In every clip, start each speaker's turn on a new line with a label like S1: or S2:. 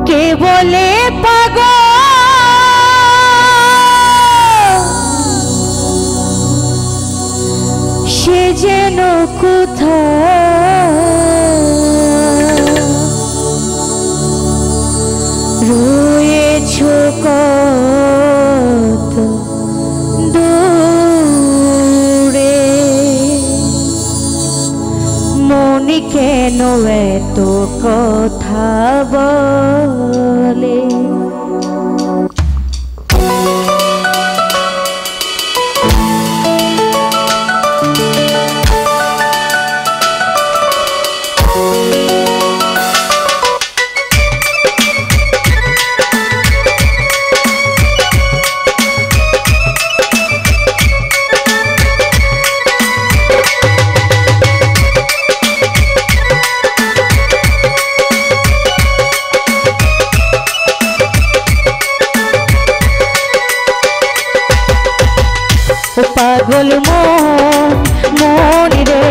S1: কে বলে পাগল সে যেন কোথায় রয়েছ কত দূরে মন কেন এত কথা বলে পাগল মন রে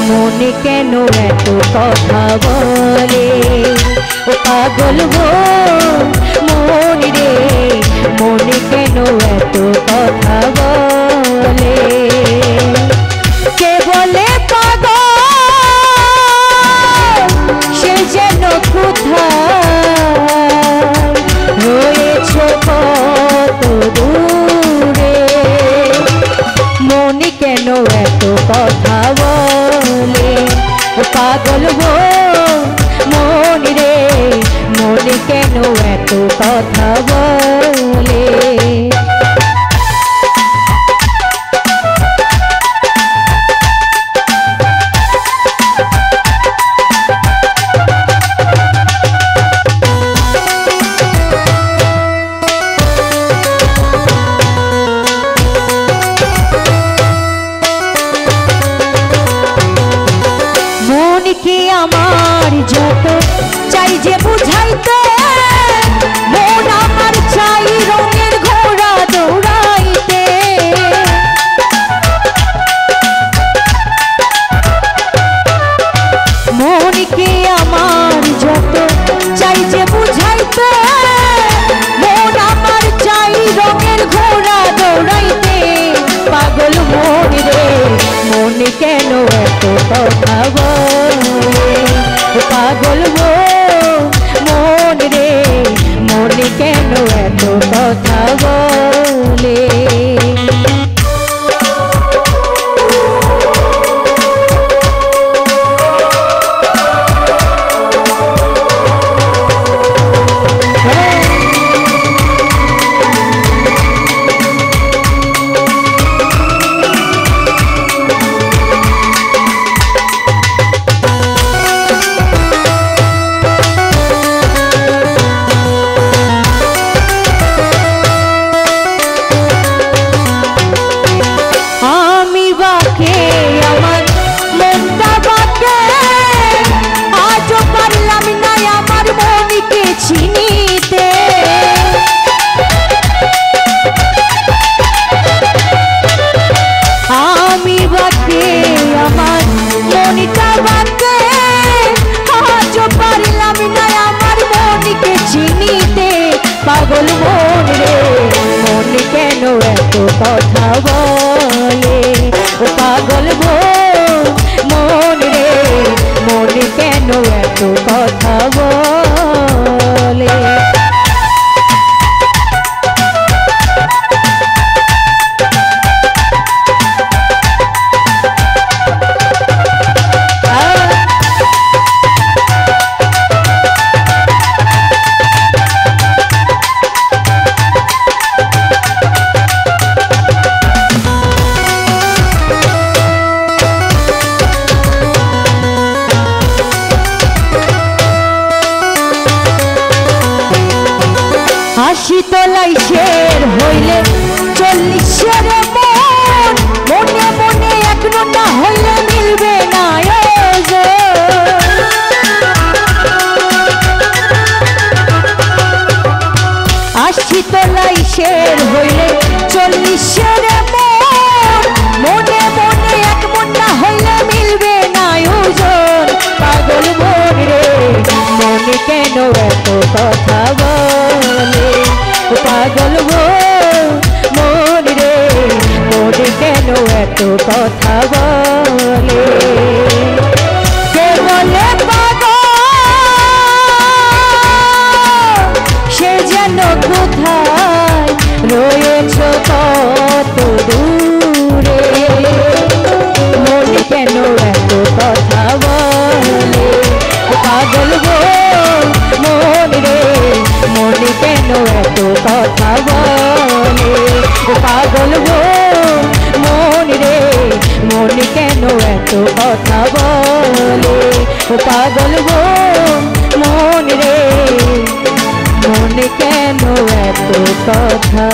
S1: মনে কেন এত কথা বলে ও পাগল মন রে মনে কেন এত কথা বলে কে বলে পাগল সে যেন কোথায় রয়েছ কত দূরে মনে কেন এত কথা বলে ও পাগল মন রে মনে কেন এত কথা বলে কি আমার যত চাই যে বুঝাইতে মন আমার চাই রঙের ঘোড়া দৌড়াইতে মন কি আমার যত চাই যে বুঝাইতে মন আমার চাই রঙের ঘোড়া দৌড়াইতে পাগল মন রে মনে কেন এত কথা বলে পাগল মন রে মনে কেন এত কথা বলে পাগল মন রে মনে কেন এত কথা বলে ও পাগল মন রে মনে কেন এত কথা বলে হাসি তোলাই শের হইলে 40 মন মনে মনে এক না হইলে মিলবে না হাসি তোলাই শের হইলে 40 মন মনে মনে এক না হইলে মিলবে না পাগল মন রে মনে কেন এত কথা বলে পাগল মন রে মনে কেন এত কথা বলে কে বলে সে যেন কোথায় রয়েছ কত দূরে মনে কেন এত কথা বলে পাগল মন রে মনে কেন এত কথা বলে পাগল মন রে মনে কেন এত কথা বলে পাগল মন রে মনে কেন এত কথা